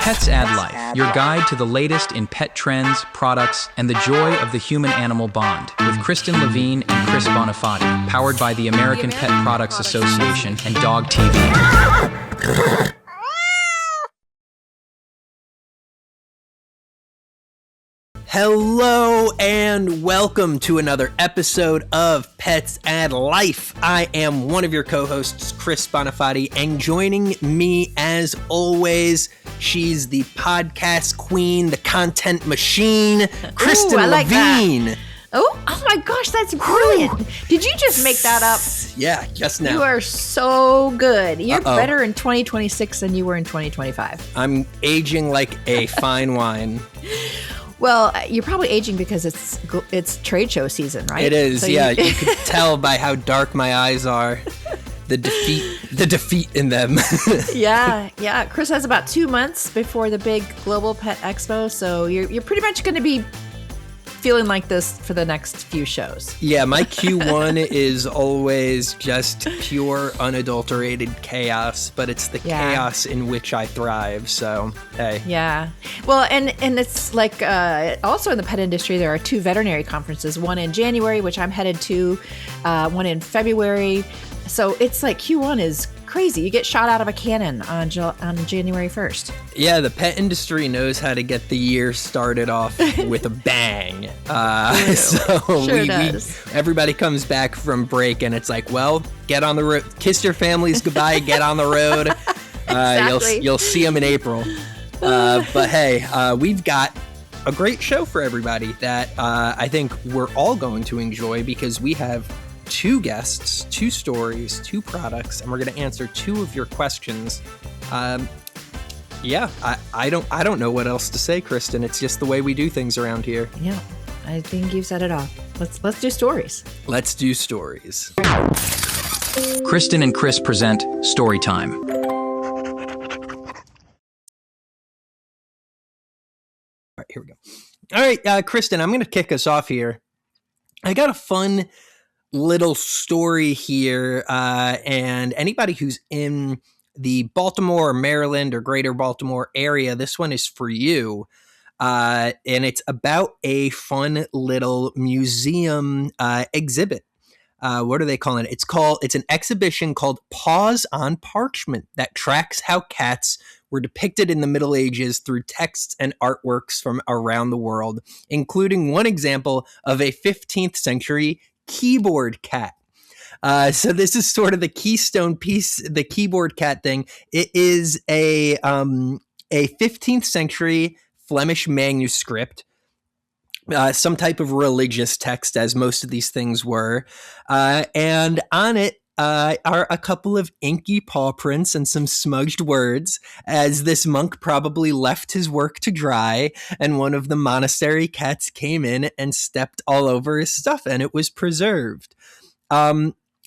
Pets Add Life, your guide to the latest in pet trends, products, and the joy of the human-animal bond, with Kristen Levine and Chris Bonifati, powered by the American Pet Products Association and Dog TV. Hello and welcome to another episode of Pets Add Life. I am one of your co-hosts, Chris Bonifati, and joining me as always, she's the podcast queen, the content machine, Kristen Levine. That. Oh my gosh, that's brilliant. Did you just make that up? Yeah, just now. You are so good. You're better in 2026 than you were in 2025. I'm aging like a fine wine. Well, you're probably aging because it's trade show season, right? It is, so yeah. You can tell by how dark my eyes are. The defeat in them. Yeah. Chris has about 2 months before the big Global Pet Expo, so you're pretty much going to be feeling like this for the next few shows. Yeah, my Q1 is always just pure, unadulterated chaos, but it's the chaos in which I thrive, so hey. Yeah. Well, and it's like also in the pet industry, there are 2 veterinary conferences, one in January, which I'm headed to, one in February. So it's like Q1 is crazy. You get shot out of a cannon on January 1st. Yeah, the pet industry knows how to get the year started off with a bang. Everybody comes back from break and it's like, well, get on the road, kiss your families goodbye, get on the road. Exactly. You'll see them in April. But hey, we've got a great show for everybody that I think we're all going to enjoy because we have 2 guests, 2 stories, 2 products, and we're going to answer 2 of your questions. I don't know what else to say, Kristen. It's just the way we do things around here. Yeah, I think you've said it all. Let's do stories. Let's do stories. Kristen and Chris present Story Time. All right, here we go. All right, Kristen, I'm going to kick us off here. I got a fun little story here, and anybody who's in the Baltimore or Maryland or greater Baltimore area, this one is for you, and it's about a fun little museum exhibit. What are they calling it? It's an exhibition called Paws on Parchment that tracks how cats were depicted in the Middle Ages through texts and artworks from around the world, including one example of a 15th century keyboard cat. So this is sort of the keystone piece, the keyboard cat thing. It is a 15th century Flemish manuscript, some type of religious text, as most of these things were. And on it are a couple of inky paw prints and some smudged words, as this monk probably left his work to dry, and one of the monastery cats came in and stepped all over his stuff, and it was preserved.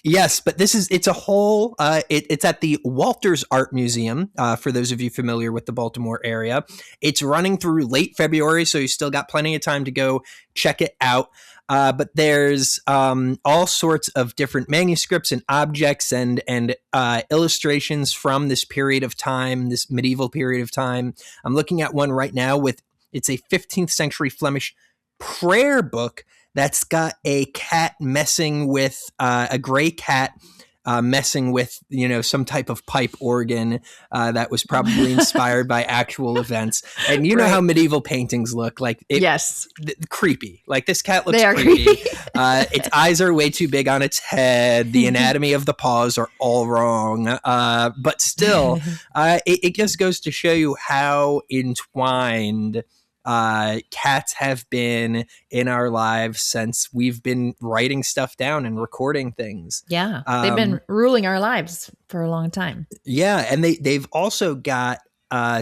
Yes, but it's a whole, it's at the Walters Art Museum, for those of you familiar with the Baltimore area. It's running through late February, so you still got plenty of time to go check it out. But there's all sorts of different manuscripts and objects and illustrations from this period of time, this medieval period of time. I'm looking at one right now it's a 15th century Flemish prayer book that's got a cat messing with a gray cat messing with, some type of pipe organ that was probably inspired by actual events. And you know how medieval paintings look like. Yes. Creepy. Like this cat looks creepy. Its eyes are way too big on its head. The anatomy of the paws are all wrong. But still, it just goes to show you how entwined cats have been in our lives since we've been writing stuff down and recording things. Yeah, they've been ruling our lives for a long time. Yeah, and they've also got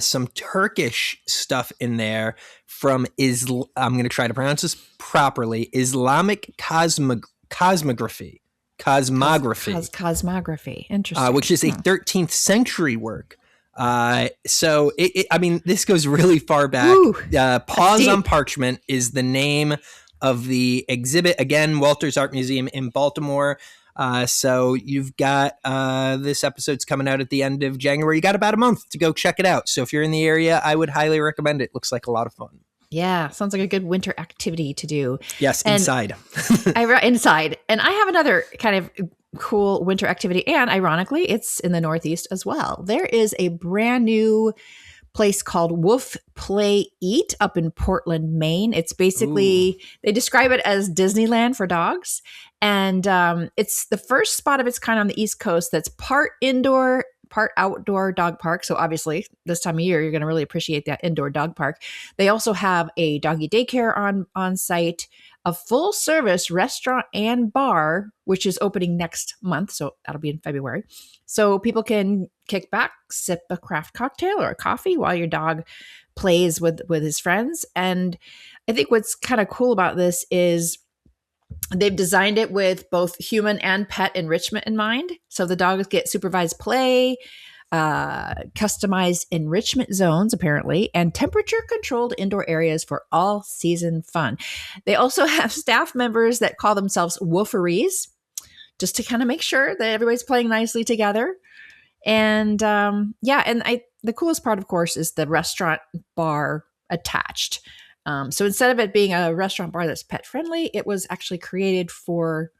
some Turkish stuff in there from I'm going to try to pronounce this properly, Islamic cosmography. Cosmography. Interesting. Which is a 13th century work. So this goes really far back. Paws on Parchment is the name of the exhibit. Again, Walters Art Museum in Baltimore. So you've got this episode's coming out at the end of January. You got about a month to go check it out. So if you're in the area, I would highly recommend it. Looks like a lot of fun. Yeah, sounds like a good winter activity to do. Yes, And inside. inside. And I have another kind of cool winter activity. And ironically, it's in the Northeast as well. There is a brand new place called Woof Play Eat up in Portland, Maine. It's basically, they describe it as Disneyland for dogs. And it's the first spot of its kind on the East Coast that's part indoor, part outdoor dog park. So obviously this time of year, you're going to really appreciate that indoor dog park. They also have a doggy daycare on site, a full service restaurant and bar, which is opening next month. So that'll be in February. So people can kick back, sip a craft cocktail or a coffee while your dog plays with his friends. And I think what's kind of cool about this is they've designed it with both human and pet enrichment in mind. So the dogs get supervised play, customized enrichment zones, apparently, and temperature-controlled indoor areas for all-season fun. They also have staff members that call themselves wooferees, just to kind of make sure that everybody's playing nicely together. And the coolest part, of course, is the restaurant bar attached. So instead of it being a restaurant bar that's pet friendly, it was actually created for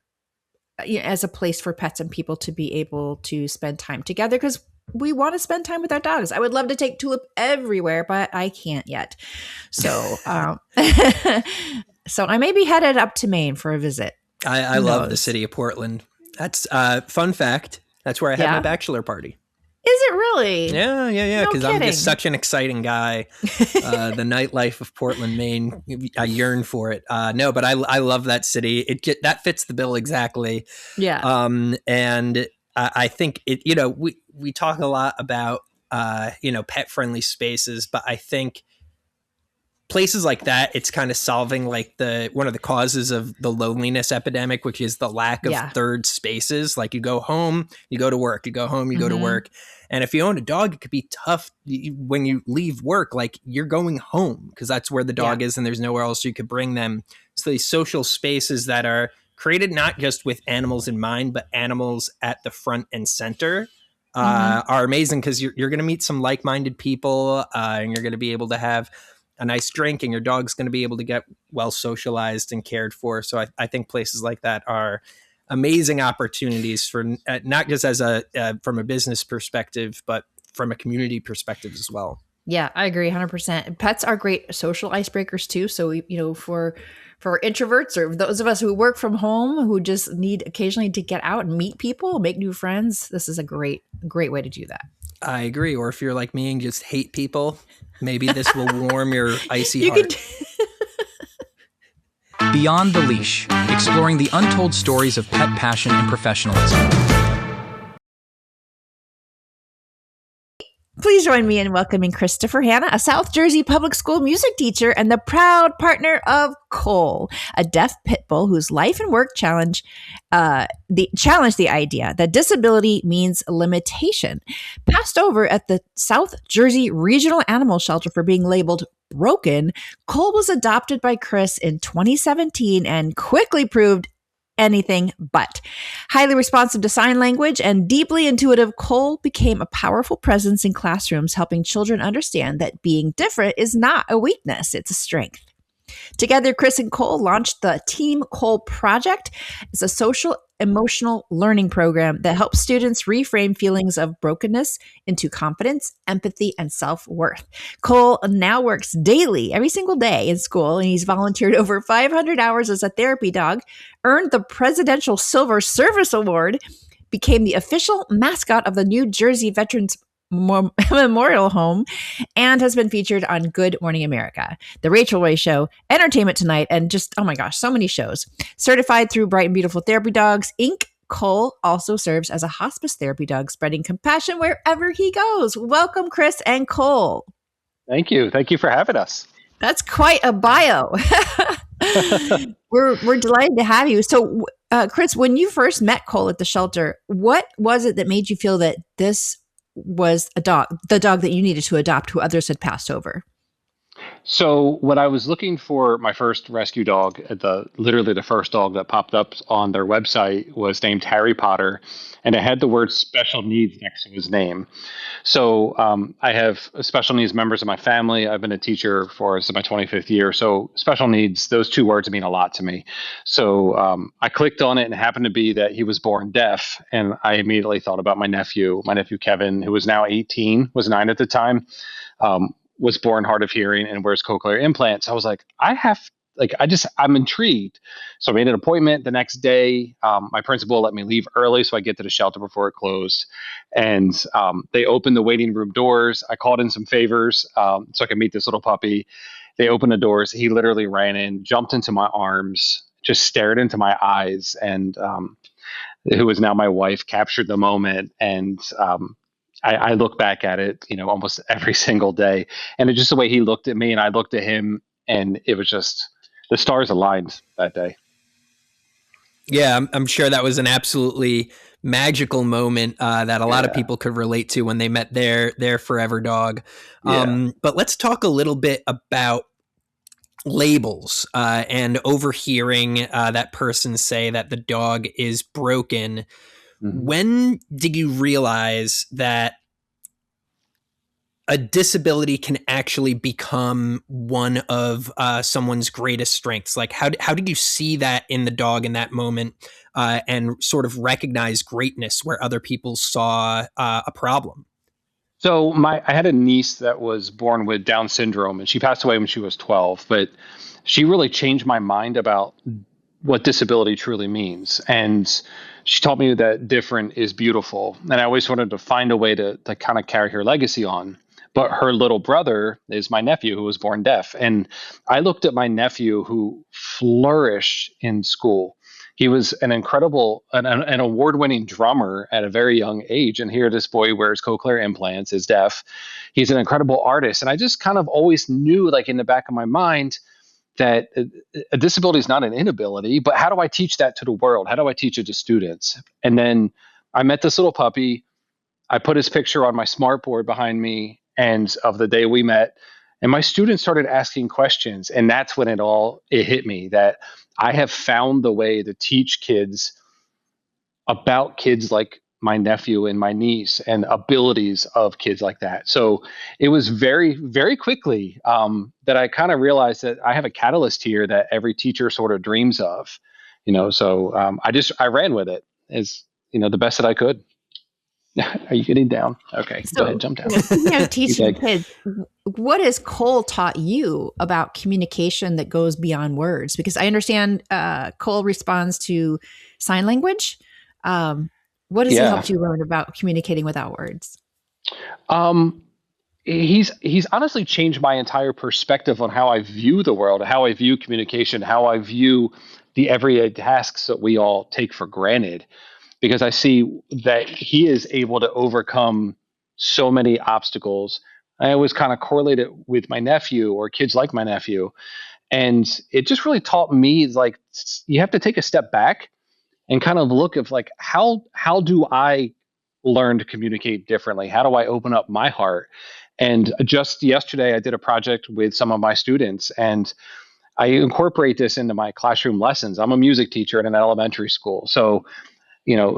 as a place for pets and people to be able to spend time together, because we want to spend time with our dogs. I would love to take Tulip everywhere, but I can't yet. So, so I may be headed up to Maine for a visit. I love the city of Portland. That's fun fact. That's where I had my bachelor party. Is it really? Yeah. No Because I'm kidding. just such an exciting guy. The nightlife of Portland, Maine, I yearn for it. No, but I love that city. That fits the bill exactly. Yeah. And I think we talk a lot about pet friendly spaces, but I think places like that, it's kind of solving like one of the causes of the loneliness epidemic, which is the lack of third spaces. Like you go home, you go to work, you go home, you go to work. And if you own a dog, it could be tough when you leave work, like you're going home because that's where the dog is and there's nowhere else you could bring them. So these social spaces that are created not just with animals in mind, but animals at the front and center are amazing, because you're going to meet some like-minded people and you're going to be able to have a nice drink, and your dog's going to be able to get well socialized and cared for. So I think places like that are amazing opportunities for not just as from a business perspective, but from a community perspective as well. Yeah, I agree 100%. Pets are great social icebreakers too. So, for introverts or those of us who work from home, who just need occasionally to get out and meet people, make new friends, this is a great way to do that. I agree. Or if you're like me and just hate people, maybe this will warm your icy heart. Beyond the Leash, exploring the untold stories of pet passion and professionalism. Please join me in welcoming Christopher Hanna, a South Jersey public school music teacher and the proud partner of Cole, a deaf pit bull whose life and work challenged the idea that disability means limitation. Passed over at the South Jersey Regional Animal Shelter for being labeled broken, Cole was adopted by Chris in 2017 and quickly proved anything but. Highly responsive to sign language and deeply intuitive, Cole became a powerful presence in classrooms, helping children understand that being different is not a weakness, it's a strength. Together, Chris and Cole launched the Team Cole Project. It's a social emotional learning program that helps students reframe feelings of brokenness into confidence, empathy, and self-worth. Cole now works daily, every single day in school, and he's volunteered over 500 hours as a therapy dog, earned the Presidential Silver Service Award, became the official mascot of the New Jersey Veterans Memorial Home, and has been featured on Good Morning America, The Rachel Ray Show, Entertainment Tonight, and just, oh my gosh, so many shows. Certified through Bright and Beautiful Therapy Dogs, Inc., Cole also serves as a hospice therapy dog, spreading compassion wherever he goes. Welcome, Chris and Cole. Thank you. Thank you for having us. That's quite a bio. We're delighted to have you. So, Chris, when you first met Cole at the shelter, what was it that made you feel that this was the dog that you needed to adopt who others had passed over? So when I was looking for my first rescue dog, literally the first dog that popped up on their website was named Harry Potter, and it had the word special needs next to his name. So I have special needs members of my family. I've been a teacher for this is my 25th year. So special needs, those two words mean a lot to me. So I clicked on it, and it happened to be that he was born deaf, and I immediately thought about my nephew Kevin, who was now 18, was 9 at the time. Was born hard of hearing and wears cochlear implants. I was like, I'm intrigued. So I made an appointment the next day. My principal let me leave early so I get to the shelter before it closed. And they opened the waiting room doors. I called in some favors so I could meet this little puppy. They opened the doors. He literally ran in, jumped into my arms, just stared into my eyes, and who is now my wife, captured the moment. And I look back at it, almost every single day, and it's just the way he looked at me and I looked at him, and it was just the stars aligned that day. Yeah, I'm sure that was an absolutely magical moment that a lot of people could relate to when they met their forever dog. But let's talk a little bit about labels and overhearing that person say that the dog is broken. When did you realize that a disability can actually become one of someone's greatest strengths? Like, how did you see that in the dog in that moment and sort of recognize greatness where other people saw a problem? So I had a niece that was born with Down syndrome, and she passed away when she was 12, but she really changed my mind about what disability truly means. And she taught me that different is beautiful. And I always wanted to find a way to kind of carry her legacy on. But her little brother is my nephew, who was born deaf. And I looked at my nephew, who flourished in school. He was an award-winning drummer at a very young age. And here this boy wears cochlear implants, is deaf. He's an incredible artist. And I just kind of always knew, like in the back of my mind, that a disability is not an inability, but how do I teach that to the world? How do I teach it to students? And then I met this little puppy. I put his picture on my smartboard behind me and of the day we met, and my students started asking questions. And that's when it hit me that I have found the way to teach kids about kids like my nephew and my niece and abilities of kids like that. So it was very, very quickly that I kind of realized that I have a catalyst here that every teacher sort of dreams of, so I ran with it as, the best that I could. Are you getting down? Okay, So, go ahead, jump down. teaching kids, what has Cole taught you about communication that goes beyond words? Because I understand Cole responds to sign language. What has he helped you learn about communicating without words? He's honestly changed my entire perspective on how I view the world, how I view communication, how I view the everyday tasks that we all take for granted. Because I see that he is able to overcome so many obstacles. I always kind of correlate it with my nephew or kids like my nephew. And it just really taught me, like, you have to take a step back and kind of look at, like, how do I learn to communicate differently? How do I open up my heart? And just yesterday, I did a project with some of my students, and I incorporate this into my classroom lessons. I'm a music teacher at an elementary school. So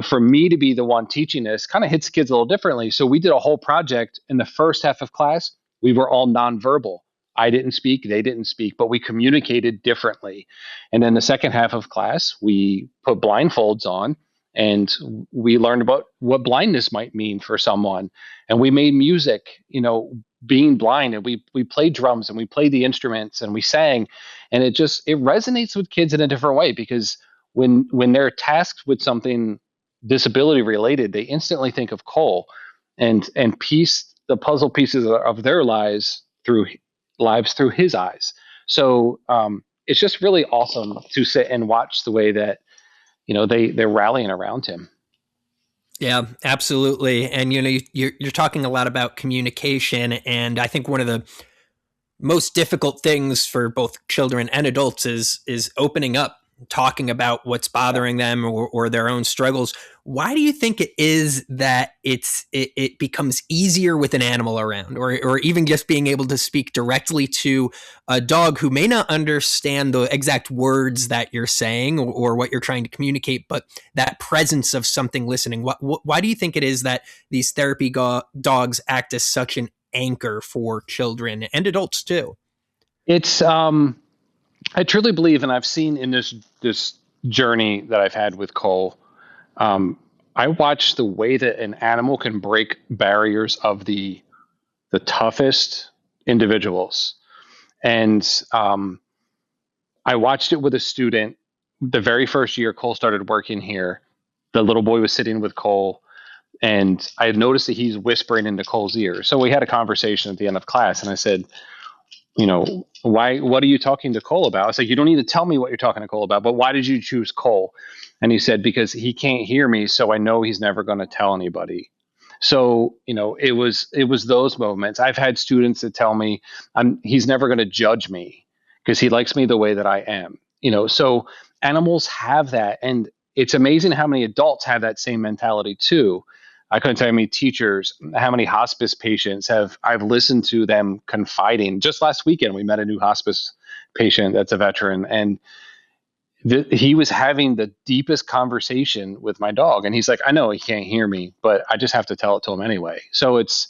for me to be the one teaching this kind of hits kids a little differently. So we did a whole project in the first half of class. We were all nonverbal. I didn't speak, they didn't speak, but we communicated differently. And then the second half of class, we put blindfolds on and we learned about what blindness might mean for someone. And we made music, being blind, and we played drums and we played the instruments and we sang. And it resonates with kids in a different way, because when they're tasked with something disability related, they instantly think of Cole and piece the puzzle pieces of their lives through his eyes. So it's just really awesome to sit and watch the way that they're rallying around him. Yeah, absolutely. And you're talking a lot about communication, and I think one of the most difficult things for both children and adults is opening up talking about what's bothering them or their own struggles. Why do you think it is that it becomes easier with an animal around, or even just being able to speak directly to a dog who may not understand the exact words that you're saying or what you're trying to communicate, but that presence of something listening? Why do you think it is that these therapy dogs act as such an anchor for children and adults too? It's I truly believe, and I've seen in this journey that I've had with Cole, I watch the way that an animal can break barriers of the toughest individuals. And I watched it with a student the very first year Cole started working here. The little boy was sitting with Cole, and I had noticed that he's whispering into Cole's ear. So we had a conversation at the end of class, and I said, what are you talking to Cole about? I was like, you don't need to tell me what you're talking to Cole about, but why did you choose Cole? And he said, because he can't hear me, so I know he's never going to tell anybody. So, it was those moments. I've had students that tell me he's never going to judge me because he likes me the way that I am. So animals have that. And it's amazing how many adults have that same mentality too. I couldn't tell you how many teachers, how many hospice patients I've listened to them confiding. Just last weekend, we met a new hospice patient that's a veteran, and he was having the deepest conversation with my dog. And he's like, I know he can't hear me, but I just have to tell it to him anyway. So it's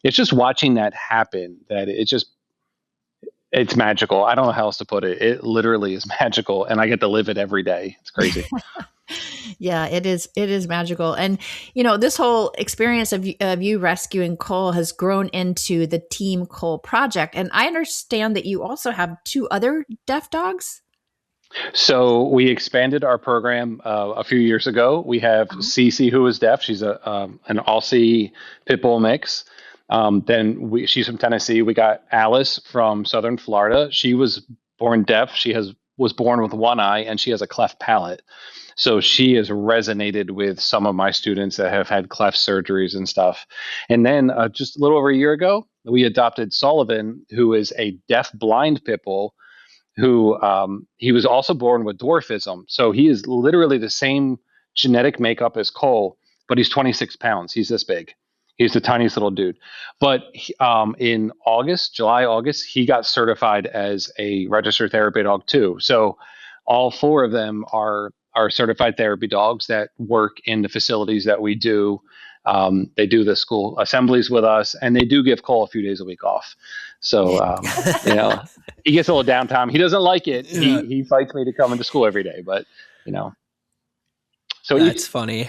just watching that happen that it's magical. I don't know how else to put it. It literally is magical, and I get to live it every day. It's crazy. Yeah, it is. It is magical. And, this whole experience of you rescuing Cole has grown into the Team Cole project. And I understand that you also have 2 other deaf dogs. So we expanded our program a few years ago. We have Cece, who is deaf. She's an Aussie pit bull mix. Then she's from Tennessee. We got Alice from Southern Florida. She was born deaf. She was born with one eye, and she has a cleft palate. So she has resonated with some of my students that have had cleft surgeries and stuff. And then just a little over a year ago, we adopted Sullivan, who is a deaf blind pit bull, who he was also born with dwarfism. So he is literally the same genetic makeup as Cole, but he's 26 pounds. He's this big. He's the tiniest little dude. But in July, August, he got certified as a registered therapy dog too. So all 4 of them are certified therapy dogs that work in the facilities that we do. They do the school assemblies with us, and they do give Cole a few days a week off. So, he gets a little downtime. He doesn't like it. Yeah. He fights me to come into school every day, but so that's funny.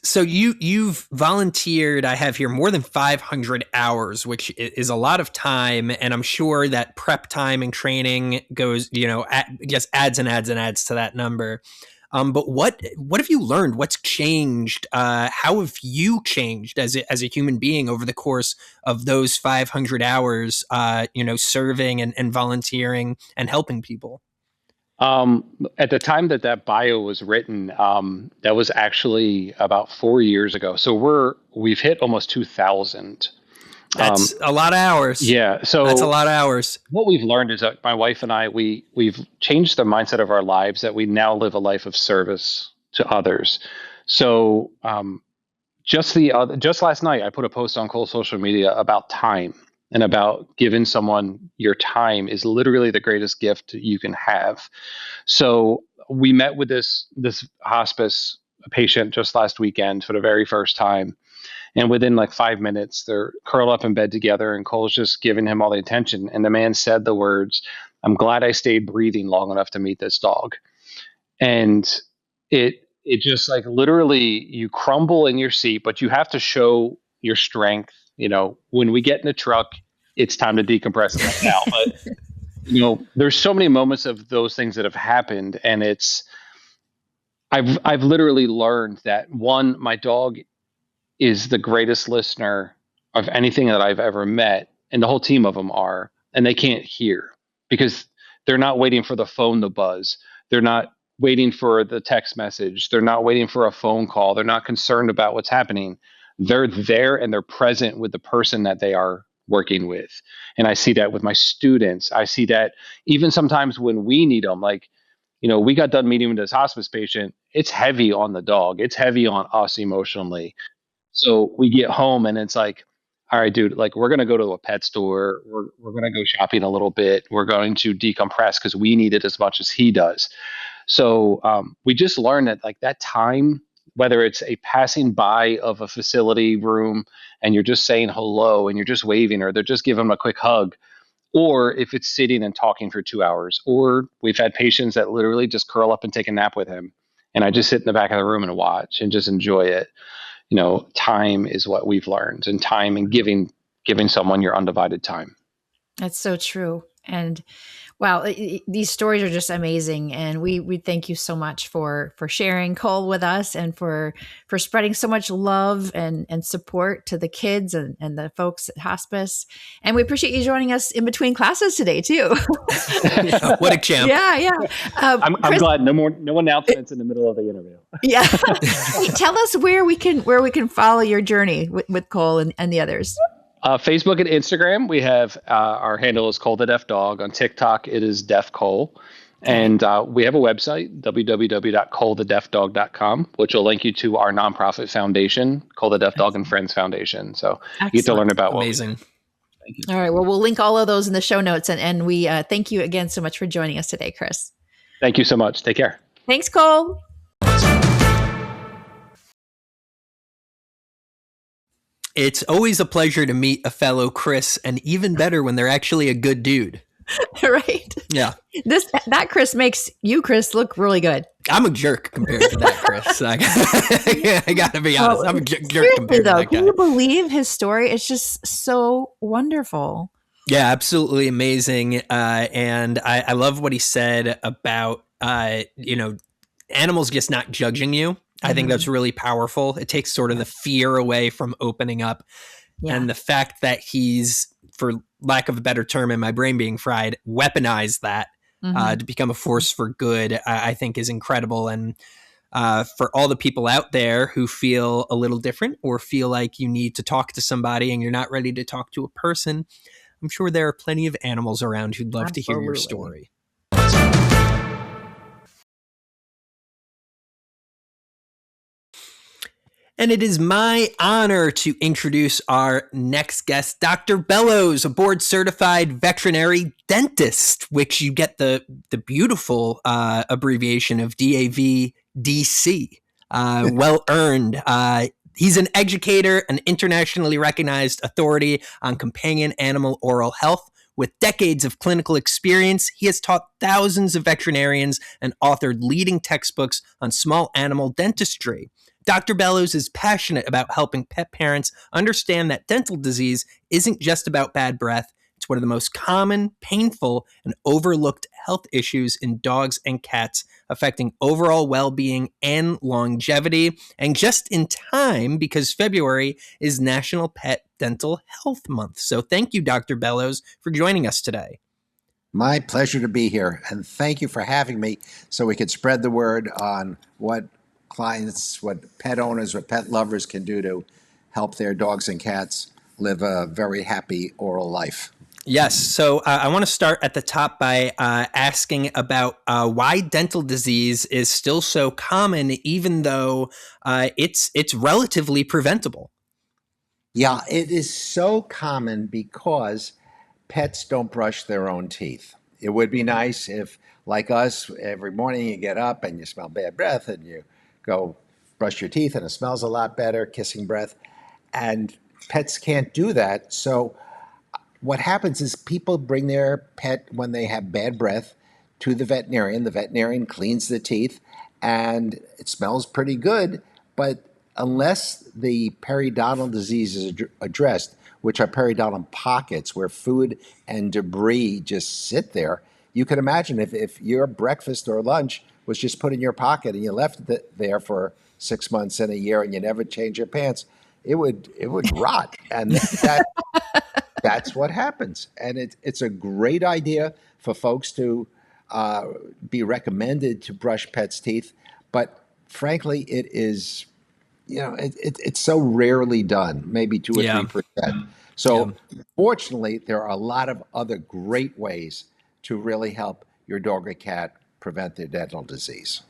So you've volunteered, I have here, more than 500 hours, which is a lot of time. And I'm sure that prep time and training goes, just adds and adds and adds to that number. But what have you learned? What's changed? How have you changed as a human being over the course of those 500 hours, serving and volunteering and helping people? At the time that bio was written, that was actually about 4 years ago. So we've hit almost 2,000. That's a lot of hours. Yeah. So that's a lot of hours. What we've learned is that my wife and I, we've changed the mindset of our lives, that we now live a life of service to others. So, just last night, I put a post on Cole's social media about time, and about giving someone your time is literally the greatest gift you can have. So we met with this hospice patient just last weekend for the very first time. And within like 5 minutes, they're curled up in bed together, and Cole's just giving him all the attention. And the man said the words, "I'm glad I stayed breathing long enough to meet this dog." And it just, like, literally, you crumble in your seat, but you have to show your strength. When we get in the truck, it's time to decompress right now. But there's so many moments of those things that have happened, and I've literally learned that, one, my dog is the greatest listener of anything that I've ever met, and the whole team of them are, and they can't hear because they're not waiting for the phone to buzz. They're not waiting for the text message. They're not waiting for a phone call. They're not concerned about what's happening. They're there, and they're present with the person that they are working with. And I see that with my students. I see that even sometimes when we need them, like We got done meeting with this hospice patient. It's heavy on the dog. It's heavy on us emotionally. So we get home and it's like, all right, dude, like we're going to go to a pet store. We're going to go shopping a little bit. We're going to decompress because we need it as much as he does. So we just learned that like that time, whether it's a passing by of a facility room and you're just saying hello and you're just waving, or they're just giving them a quick hug, or if it's sitting and talking for 2 hours, or we've had patients that literally just curl up and take a nap with him. And I just sit in the back of the room and watch and just enjoy it. Time is what we've learned, and time and giving someone your undivided time. That's so true. And wow, these stories are just amazing, and we thank you so much for sharing Cole with us, and for spreading so much love and support to the kids and the folks at hospice. And we appreciate you joining us in between classes today too. Yeah, what a champ! Yeah. I'm glad no announcements in the middle of the interview. Yeah, hey, tell us where we can follow your journey with Cole and the others. Facebook and Instagram, we have our handle is Cole the Deaf Dog. On TikTok, it is Deaf Cole. And we have a website, www.colethedeafdog.com, which will link you to our nonprofit foundation, Cole the Deaf Dog and Friends Foundation. So you get to learn about what amazing. Thank you. All right. Well, we'll link all of those in the show notes. And we thank you again so much for joining us today, Chris. Thank you so much. Take care. Thanks, Cole. It's always a pleasure to meet a fellow Chris, and even better when they're actually a good dude. Right. Yeah. That Chris makes you, Chris, look really good. I'm a jerk compared to that, Chris. I got to be honest. I'm a jerk compared to that guy. Can you believe his story? It's just so wonderful. Yeah, absolutely amazing. And I love what he said about, animals just not judging you. I think that's really powerful. It takes sort of the fear away from opening up. Yeah. And the fact that he's, for lack of a better term, and my brain being fried, weaponized that to become a force for good, I think is incredible. And for all the people out there who feel a little different or feel like you need to talk to somebody and you're not ready to talk to a person, I'm sure there are plenty of animals around who'd love to hear your story. And it is my honor to introduce our next guest, Dr. Bellows, a board-certified veterinary dentist, which you get the beautiful abbreviation of DAVDC. Well earned. He's an educator, an internationally recognized authority on companion animal oral health. With decades of clinical experience, he has taught thousands of veterinarians and authored leading textbooks on small animal dentistry. Dr. Bellows is passionate about helping pet parents understand that dental disease isn't just about bad breath. It's one of the most common, painful, and overlooked health issues in dogs and cats, affecting overall well-being and longevity. And just in time, because February is National Pet Dental Health Month. So thank you, Dr. Bellows, for joining us today. My pleasure to be here. And thank you for having me so we could spread the word on what clients, what pet owners, what pet lovers can do to help their dogs and cats live a very happy oral life. Yes. So I want to start at the top by asking about why dental disease is still so common, even though it's relatively preventable. Yeah, it is so common because pets don't brush their own teeth. It would be nice if, like us, every morning you get up and you smell bad breath and you go brush your teeth and it smells a lot better, kissing breath. And pets can't do that. So what happens is people bring their pet when they have bad breath to the veterinarian. The veterinarian cleans the teeth and it smells pretty good. But unless the periodontal disease is addressed, which are periodontal pockets where food and debris just sit there, you can imagine if your breakfast or lunch was just put in your pocket and you left it there for 6 months and a year and you never change your pants, it would rot. And that's what happens. And it's a great idea for folks to be recommended to brush pets' teeth. But frankly, it is, it's so rarely done, maybe 2 or 3%. So fortunately, there are a lot of other great ways to really help your dog or cat prevent their dental disease.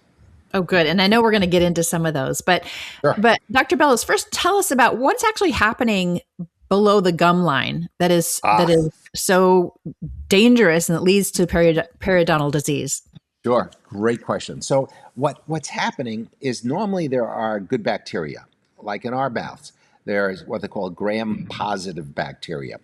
Oh, good. And I know we're going to get into some of those, but Sure. Dr. Bellows, first tell us about what's actually happening below the gum line that is so dangerous and that leads to periodontal disease. Sure. Great question. So what's happening is normally there are good bacteria, like in our mouths. There's what they call gram-positive bacteria.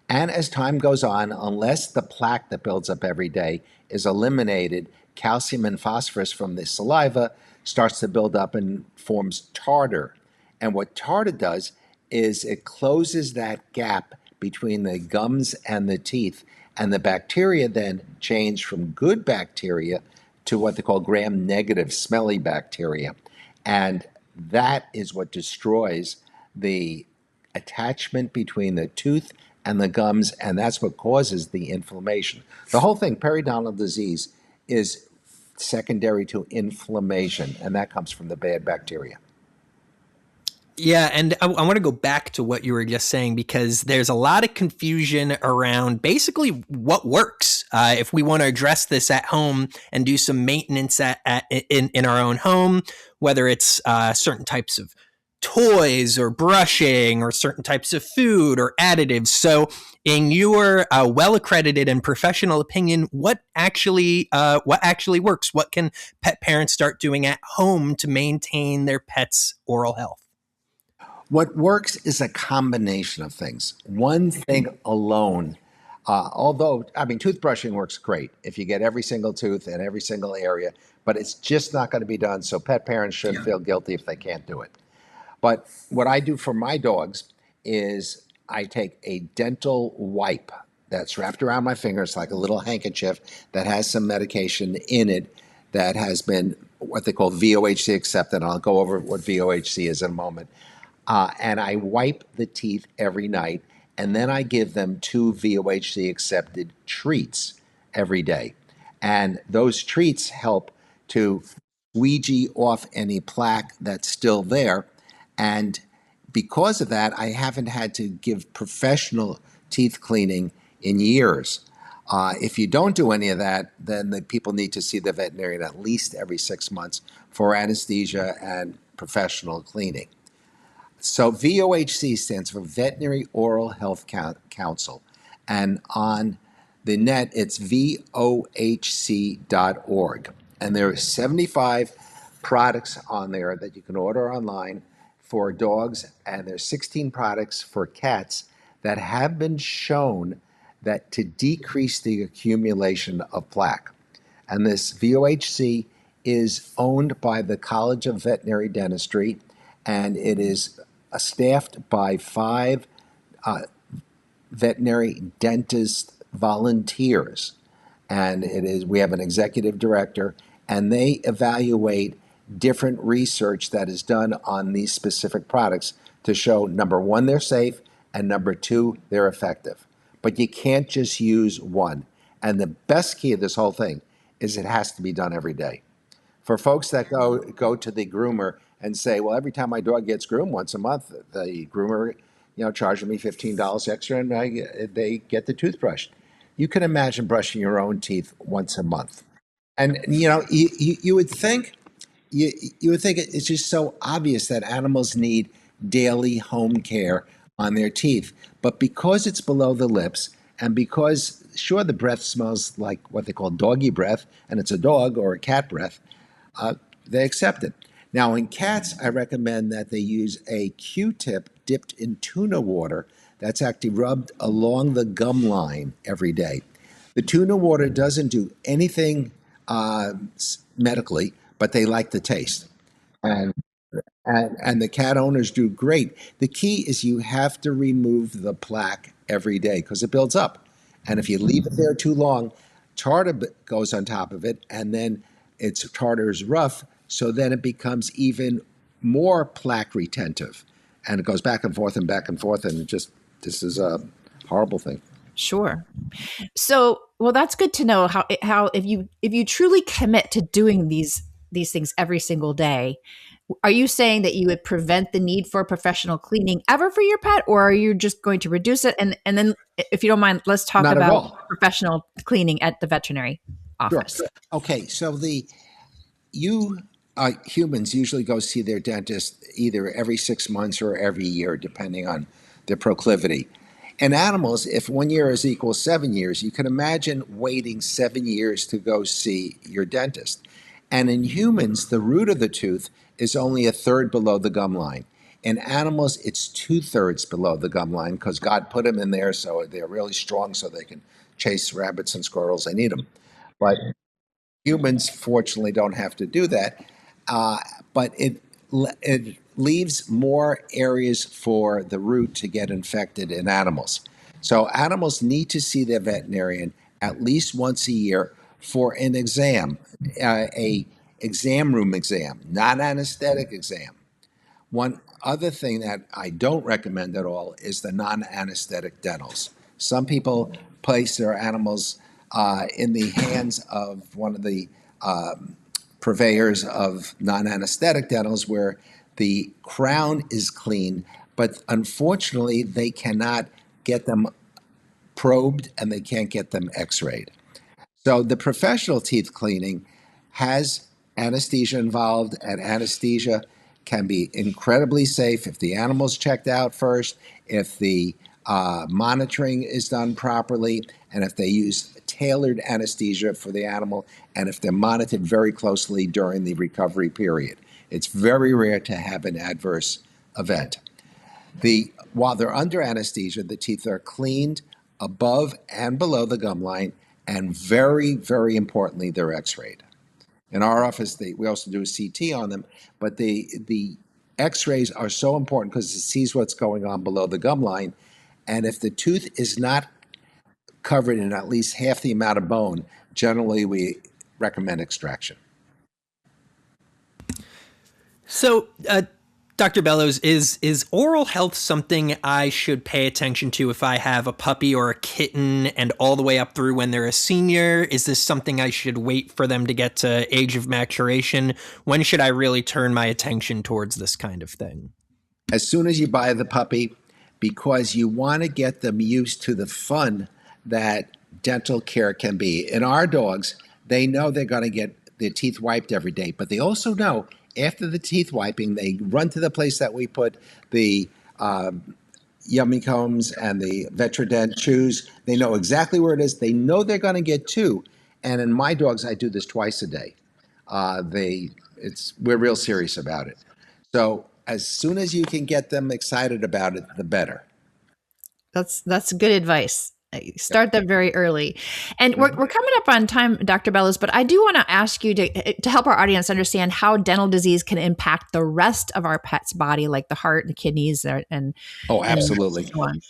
And as time goes on, unless the plaque that builds up every day is eliminated, calcium and phosphorus from the saliva starts to build up and forms tartar. And what tartar does is it closes that gap between the gums and the teeth, and the bacteria then change from good bacteria to what they call gram-negative smelly bacteria. And that is what destroys the attachment between the tooth and the gums, and that's what causes the inflammation. The whole thing, periodontal disease, is secondary to inflammation, and that comes from the bad bacteria. Yeah, and I want to go back to what you were just saying, because there's a lot of confusion around basically what works. If we want to address this at home and do some maintenance in our own home, whether it's certain types of toys or brushing or certain types of food or additives. So in your well-accredited and professional opinion, what actually works? What can pet parents start doing at home to maintain their pets' oral health? What works is a combination of things. One thing alone, although, I mean, toothbrushing works great if you get every single tooth in every single area, but it's just not going to be done. So pet parents shouldn't feel guilty if they can't do it. But what I do for my dogs is I take a dental wipe that's wrapped around my fingers like a little handkerchief that has some medication in it that has been what they call VOHC accepted. I'll go over what VOHC is in a moment. And I wipe the teeth every night, and then I give them 2 VOHC accepted treats every day. And those treats help to squeegee off any plaque that's still there. And because of that, I haven't had to give professional teeth cleaning in years. If you don't do any of that, then the people need to see the veterinarian at least every 6 months for anesthesia and professional cleaning. So VOHC stands for Veterinary Oral Health Council. And on the net, it's vohc.org. And there are 75 products on there that you can order online for dogs, and there's 16 products for cats that have been shown that to decrease the accumulation of plaque. And this VOHC is owned by the College of Veterinary Dentistry, and it is staffed by 5 veterinary dentist volunteers. And we have an executive director, and they evaluate different research that is done on these specific products to show, number 1, they're safe, and number 2, they're effective. But you can't just use one. And the best key of this whole thing is it has to be done every day. For folks that go to the groomer and say, well, every time my dog gets groomed once a month, the groomer, charging me $15 extra, and they get the toothbrush. You can imagine brushing your own teeth once a month. And, you would think, you would think it's just so obvious that animals need daily home care on their teeth. But because it's below the lips, and because, sure, the breath smells like what they call doggy breath, and it's a dog or a cat breath, they accept it. Now, in cats, I recommend that they use a Q-tip dipped in tuna water that's actually rubbed along the gum line every day. The tuna water doesn't do anything medically, but they like the taste. And the cat owners do great. The key is you have to remove the plaque every day because it builds up. And if you leave it there too long, tartar goes on top of it, and then tartar is rough, so then it becomes even more plaque retentive. And it goes back and forth, and this is a horrible thing. Sure. So, well, that's good to know how if you truly commit to doing these things every single day, are you saying that you would prevent the need for professional cleaning ever for your pet, or are you just going to reduce it? And then, if you don't mind, let's talk Not at about all. professional cleaning at the veterinary office. Okay, so you humans usually go see their dentist either every 6 months or every year, depending on their proclivity. In animals, if 1 year is equals 7 years, you can imagine waiting 7 years to go see your dentist. And in humans, the root of the tooth is only a third below the gum line. In animals, it's 2/3 below the gum line because God put them in there so they're really strong so they can chase rabbits and squirrels. They need them. But humans, fortunately, don't have to do that. Uh, but it leaves more areas for the root to get infected in animals. So animals need to see their veterinarian at least once a year for an exam, a exam room exam, not anesthetic exam. One other thing that I don't recommend at all is the non-anesthetic dentals. Some people place their animals in the hands of one of the purveyors of non-anesthetic dentals where the crown is clean, but unfortunately they cannot get them probed and they can't get them x-rayed. So the professional teeth cleaning has anesthesia involved, and anesthesia can be incredibly safe if the animal's checked out first, if the monitoring is done properly, and if they use tailored anesthesia for the animal, and if they're monitored very closely during the recovery period. It's very rare to have an adverse event. While they're under anesthesia, the teeth are cleaned above and below the gum line, and very, very importantly, they're x-rayed. In our office, we also do a CT on them, but the x-rays are so important because it sees what's going on below the gum line, and if the tooth is not covered in at least half the amount of bone, generally we recommend extraction. So, Dr. Bellows, is oral health something I should pay attention to if I have a puppy or a kitten and all the way up through when they're a senior? Is this something I should wait for them to get to age of maturation? When should I really turn my attention towards this kind of thing? As soon as you buy the puppy, because you want to get them used to the fun that dental care can be. In our dogs, they know they're going to get their teeth wiped every day, but they also know after the teeth wiping, they run to the place that we put the Yummy Combs and the Vetradent chews. They know exactly where it is. They know they're going to get two. And in my dogs, I do this twice a day. We're real serious about it. So as soon as you can get them excited about it, the better. That's good advice. Start them very early. And we're coming up on time, Dr. Bellows, but I do want to ask you to help our audience understand how dental disease can impact the rest of our pet's body, like the heart, the kidneys, and absolutely. And so on.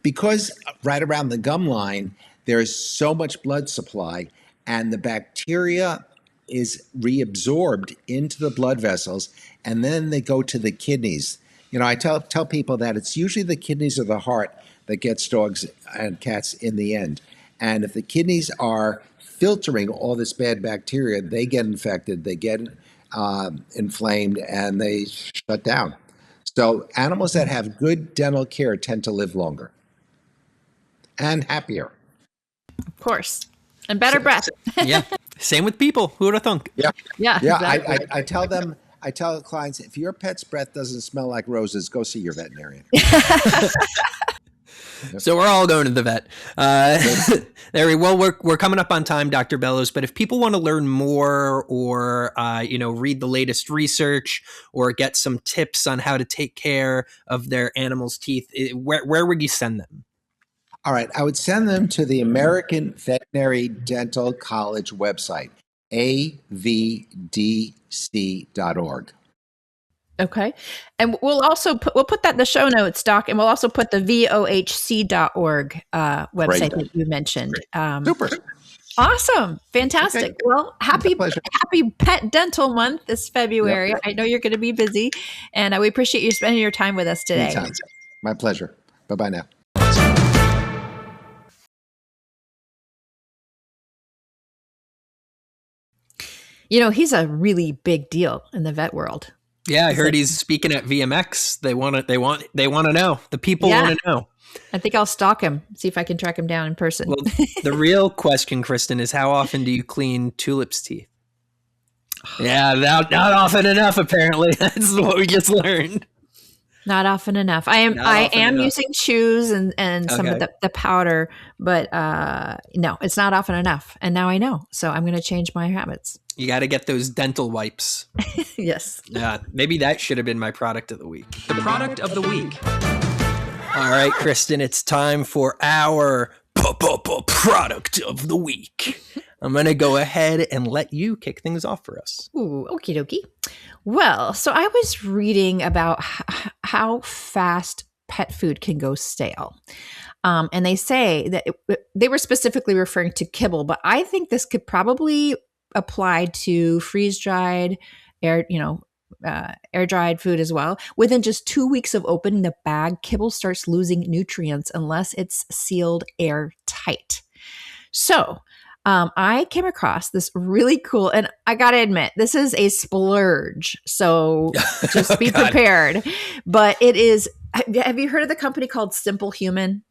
Because right around the gum line, there is so much blood supply, and the bacteria is reabsorbed into the blood vessels, and then they go to the kidneys. You know, I tell people that it's usually the kidneys or the heart that gets dogs and cats in the end. And if the kidneys are filtering all this bad bacteria, they get infected, they get inflamed, and they shut down. So animals that have good dental care tend to live longer and happier. Of course. And better breath. Yeah. Same with people. Who would have thunk? Yeah. Exactly. I tell the clients, if your pet's breath doesn't smell like roses, go see your veterinarian. So we're all going to the vet. We're coming up on time, Dr. Bellows. But if people want to learn more, or read the latest research, or get some tips on how to take care of their animals' teeth, where would you send them? All right, I would send them to the American Veterinary Dental College website, avdc.org. Okay. And we'll also put that in the show notes, Doc, and we'll also put the vohc.org website that you mentioned. Super. Awesome. Fantastic. Okay. Well, happy Pet Dental Month this February. Yep. I know you're going to be busy, and we appreciate you spending your time with us today. Anytime. My pleasure. Bye-bye now. He's a really big deal in the vet world. Yeah, I heard he's speaking at VMX. They want to know. The people want to know. I think I'll stalk him, see if I can track him down in person. Well, the real question, Kristen, is how often do you clean Tulip's teeth? Yeah, not often enough, apparently. That's what we just learned. Not often enough. I am using chews and some of the powder, but no, it's not often enough. And now I know. So I'm going to change my habits. You got to get those dental wipes. Yes. Yeah, maybe that should have been my product of the week. The product of the week. All right, Kristen, it's time for our product of the week. I'm going to go ahead and let you kick things off for us. Ooh, okie dokie. Well, so I was reading about how fast pet food can go stale. And they say that they were specifically referring to kibble, but I think this could probably apply to freeze-dried, air-dried food as well. Within just 2 weeks of opening the bag, kibble starts losing nutrients unless it's sealed airtight. So I came across this really cool, and I got to admit, this is a splurge. So just be prepared. But it is, have you heard of the company called Simple Human?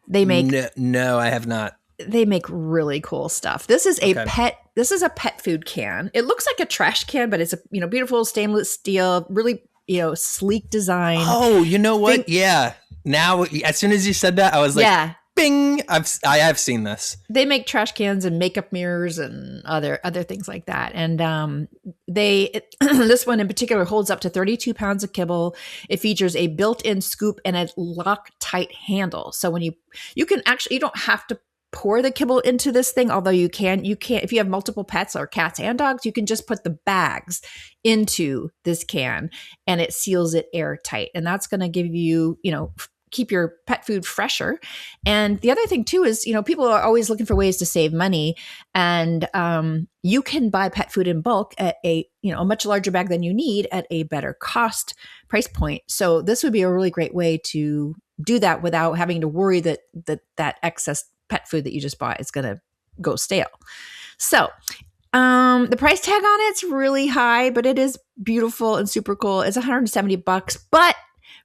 They make, no, I have not. They make really cool stuff. This is a pet food can. It looks like a trash can, but it's a, beautiful stainless steel, really, sleek design. Oh, you know what? Yeah. Now, as soon as you said that, I was like, yeah. Bing! I have seen this. They make trash cans and makeup mirrors and other things like that. And this one in particular holds up to 32 pounds of kibble. It features a built-in scoop and a Loctite handle. So when you don't have to pour the kibble into this thing, although you can if you have multiple pets or cats and dogs, you can just put the bags into this can and it seals it airtight. And that's going to give you, keep your pet food fresher. And the other thing too is, people are always looking for ways to save money, and you can buy pet food in bulk at a much larger bag than you need at a better cost price point. So this would be a really great way to do that without having to worry that excess pet food that you just bought is going to go stale. So the price tag on it's really high, but it is beautiful and super cool. It's $170, but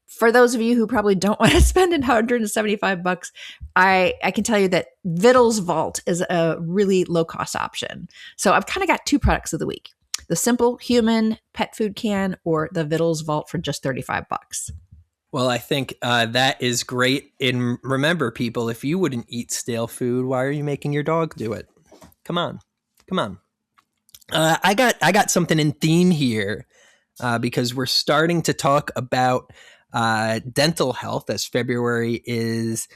for those of you who probably don't want to spend $175, I can tell you that Vittles Vault is a really low cost option. So I've kind of got two products of the week: the Simple Human pet food can or the Vittles Vault for just $35. Well, I think that is great. And remember, people, if you wouldn't eat stale food, why are you making your dog do it? Come on. I got something in theme here because we're starting to talk about dental health, as February is,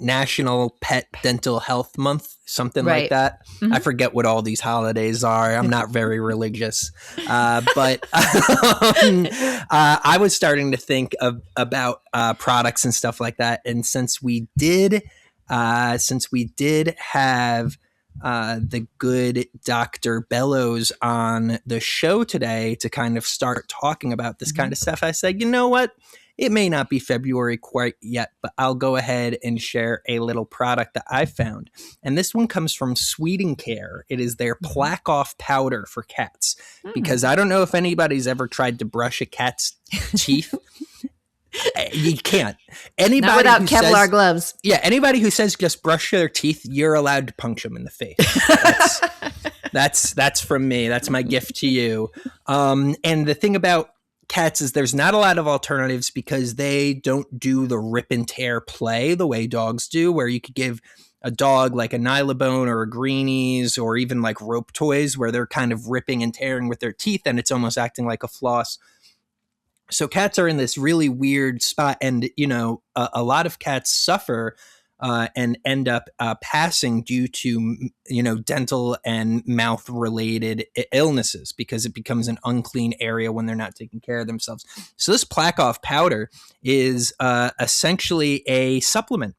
National Pet Dental Health Month, something like that. Mm-hmm. I forget what all these holidays are. I'm not very religious, but I was starting to think about products and stuff like that. And since we did have the good Dr. Bellows on the show today to kind of start talking about this kind of stuff, I said, you know what? It may not be February quite yet, but I'll go ahead and share a little product that I found. And this one comes from Swedencare. It is their plaque off powder for cats. Because I don't know if anybody's ever tried to brush a cat's teeth. You can't. Anybody not without Kevlar gloves. Yeah, anybody who says just brush their teeth, you're allowed to punch them in the face. That's from me. That's my gift to you. And the thing about cats is there's not a lot of alternatives because they don't do the rip and tear play the way dogs do, where you could give a dog like a Nylabone or a Greenies or even like rope toys where they're kind of ripping and tearing with their teeth and it's almost acting like a floss. So cats are in this really weird spot, and a lot of cats suffer and end up passing due to dental and mouth related illnesses because it becomes an unclean area when they're not taking care of themselves. So this plaque off powder is essentially a supplement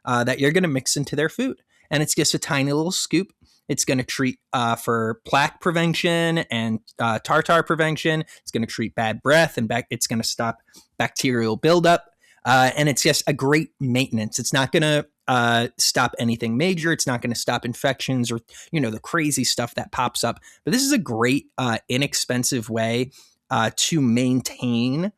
that you're going to mix into their food, and it's just a tiny little scoop. It's going to treat for plaque prevention and tartar prevention. It's going to treat bad breath and it's going to stop bacterial buildup. And it's just a great maintenance. It's not going to stop anything major. It's not going to stop infections or, the crazy stuff that pops up. But this is a great, inexpensive way to maintain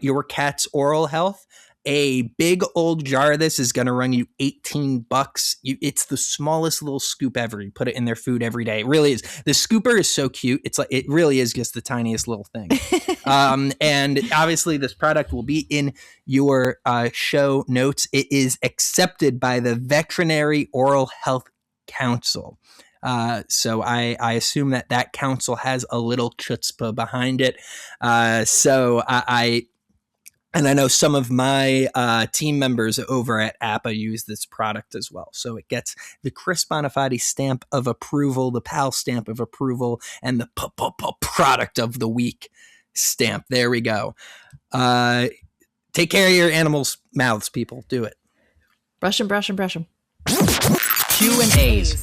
your cat's oral health. A big old jar of this is going to run you $18. It's the smallest little scoop ever. You put it in their food every day. It really is. The scooper is so cute. It's like, it really is just the tiniest little thing. And obviously this product will be in your show notes. It is accepted by the Veterinary Oral Health Council. So I assume that council has a little chutzpah behind it. And I know some of my team members over at APA use this product as well. So it gets the Chris Bonifati stamp of approval, the PAL stamp of approval, and the product of the week stamp. There we go. Take care of your animals' mouths, people. Do it. Brush them, brush them, brush them. Q&As.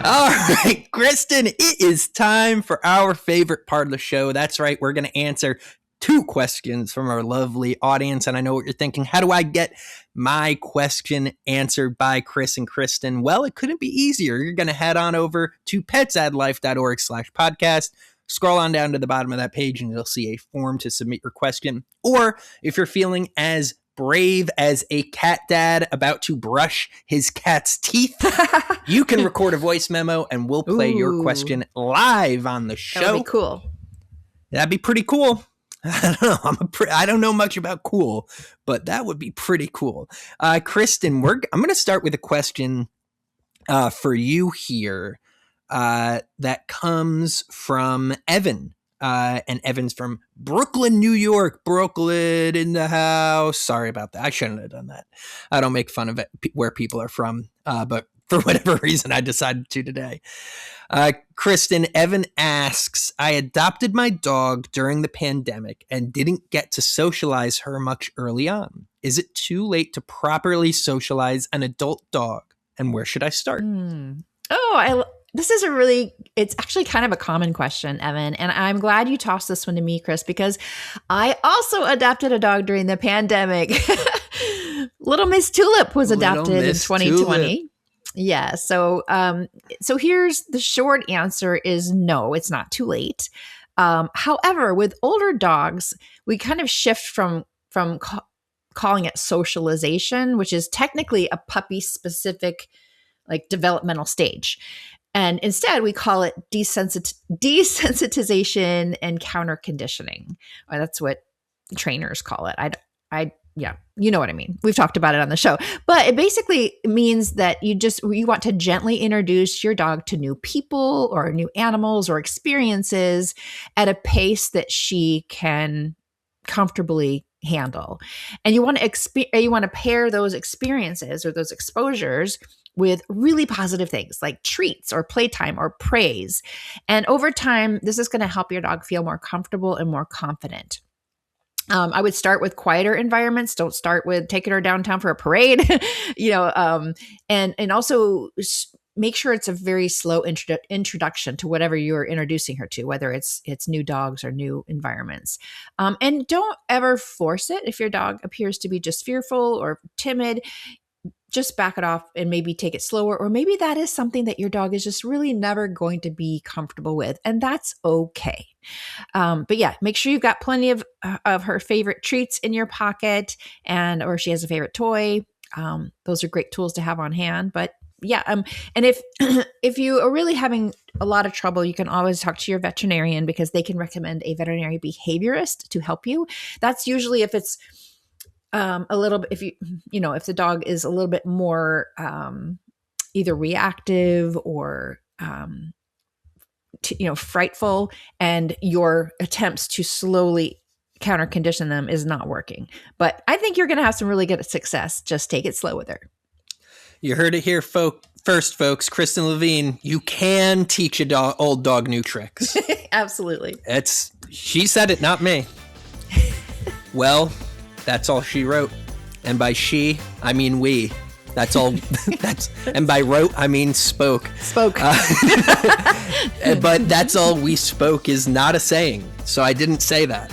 All right, Kristen, it is time for our favorite part of the show. That's right. We're going to answer 2 questions from our lovely audience. And I know what you're thinking. How do I get my question answered by Chris and Kristen? Well, it couldn't be easier. You're going to head on over to petsadlife.org/podcast. Scroll on down to the bottom of that page and you'll see a form to submit your question. Or if you're feeling as brave as a cat dad about to brush his cat's teeth, you can record a voice memo and we'll play your question live on the show. That would be cool. That'd be pretty cool. I don't know. I don't know much about cool, but that would be pretty cool. Kristen, I'm going to start with a question for you here that comes from Evan. And Evan's from Brooklyn, New York. Brooklyn in the house. Sorry about that. I shouldn't have done that. I don't make fun of it, where people are from, but for whatever reason, I decided to today. Kristen, Evan asks, I adopted my dog during the pandemic and didn't get to socialize her much early on. Is it too late to properly socialize an adult dog? And where should I start? This is it's actually kind of a common question, Evan. And I'm glad you tossed this one to me, Chris, because I also adopted a dog during the pandemic. Little Miss Tulip was adopted in 2020. Tulip. Yeah. So here's the short answer is no, it's not too late. However, with older dogs, we kind of shift from calling it socialization, which is technically a puppy specific, like developmental stage. And instead we call it desensitization and counter conditioning. Or that's what trainers call it. Yeah, you know what I mean. We've talked about it on the show, but it basically means that you want to gently introduce your dog to new people or new animals or experiences at a pace that she can comfortably handle. And you want to pair those experiences or those exposures with really positive things like treats or playtime or praise. And over time, this is going to help your dog feel more comfortable and more confident. I would start with quieter environments. Don't start with taking her downtown for a parade, and also make sure it's a very slow introduction to whatever you're introducing her to, whether it's new dogs or new environments. And don't ever force it. If your dog appears to be just fearful or timid, just back it off and maybe take it slower. Or maybe that is something that your dog is just really never going to be comfortable with. And that's okay. But yeah, make sure you've got plenty of her favorite treats in your pocket or she has a favorite toy. Those are great tools to have on hand. But yeah. And if you are really having a lot of trouble, you can always talk to your veterinarian because they can recommend a veterinary behaviorist to help you. That's usually if it's a little bit, if the dog is a little bit more either reactive or frightful, and your attempts to slowly counter condition them is not working. But I think you're going to have some really good success. Just take it slow with her. You heard it here, first, folks. Kristen Levine, you can teach old dog new tricks. Absolutely. She said it, not me. Well, that's all she wrote. And by she, I mean we. That's all. And by wrote, I mean spoke. But that's all we spoke is not a saying. So I didn't say that.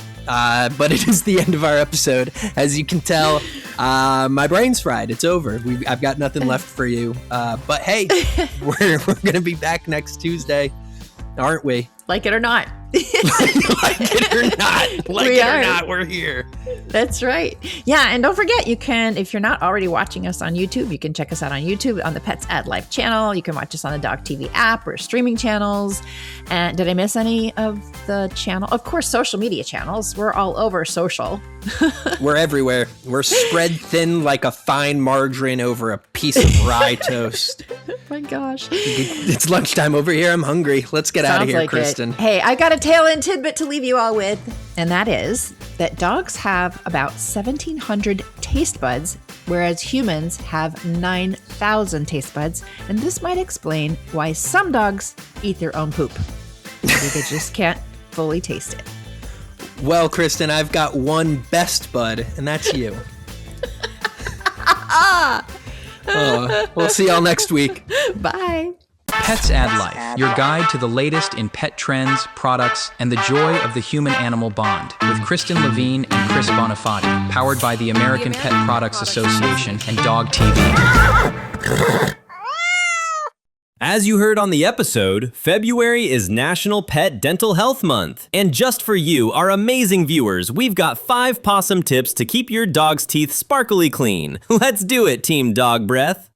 But it is the end of our episode. As you can tell, my brain's fried. It's over. I've got nothing left for you. But hey, we're going to be back next Tuesday, aren't we? Like it or not. Like it or not. Like We it are. or not, we're here. That's right. Yeah, and don't forget, you can, if you're not already watching us on YouTube, you can check us out on YouTube on the Pets Ad Life channel. You can watch us on the Dog TV app or streaming channels. And did I miss any of the channel? Of course, social media channels. We're all over social. We're everywhere. We're spread thin like a fine margarine over a piece of rye toast. Oh my gosh. It's lunchtime over here. I'm hungry. Let's get out of Sounds here, like Kristen. it. Hey, I got a tail-end tidbit to leave you all with, and that is that dogs have about 1,700 taste buds, whereas humans have 9,000 taste buds, and this might explain why some dogs eat their own poop. Maybe they just can't fully taste it. Well, Kristen, I've got one best bud, and that's you. We'll see y'all next week. Bye. Pets Ad Life, your guide to the latest in pet trends, products, and the joy of the human-animal bond, with Kristen Levine and Chris Bonifati, powered by the American Pet Products Association and Dog TV. As you heard on the episode, February is National Pet Dental Health Month. And just for you, our amazing viewers, we've got 5 possum tips to keep your dog's teeth sparkly clean. Let's do it, Team Dog Breath.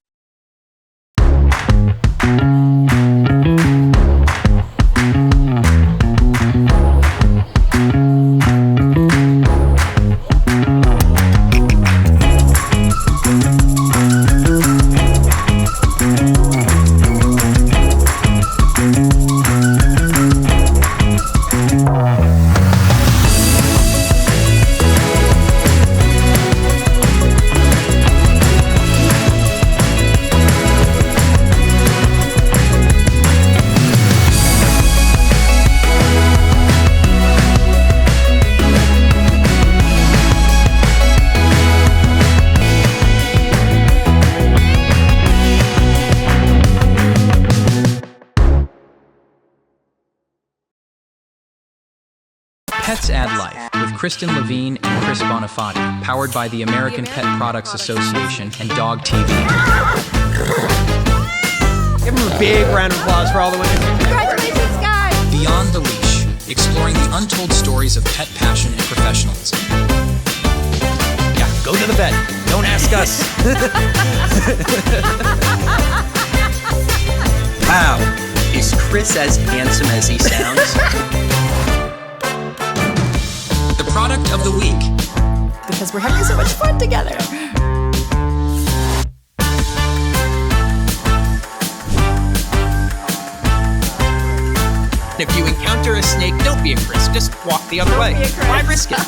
Pets Ad Life, with Kristen Levine and Chris Bonifati, powered by the American Pet Products Association and Dog TV. Give them a big round of applause for all the winners. Congratulations, guys. Beyond the Leash, exploring the untold stories of pet passion and professionalism. Yeah, go to the vet. Don't ask us. Wow, is Chris as handsome as he sounds? The product of the week. Because we're having so much fun together. If you encounter a snake, don't be a Chris. Just walk the other way. be a Chris. Why risk it?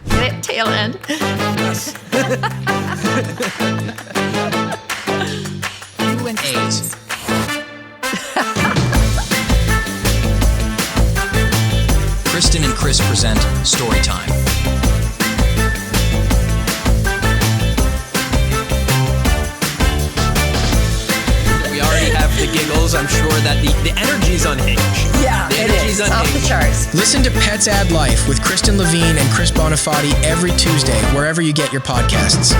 Get it? Tail end. You and A's. Kristen and Chris present Storytime. We already have the giggles. I'm sure that the energy's unhinged. Yeah, The it energy's is. Off the unhinged. charts. Listen to Pets Ad Life with Kristen Levine and Chris Bonifati every Tuesday, wherever you get your podcasts.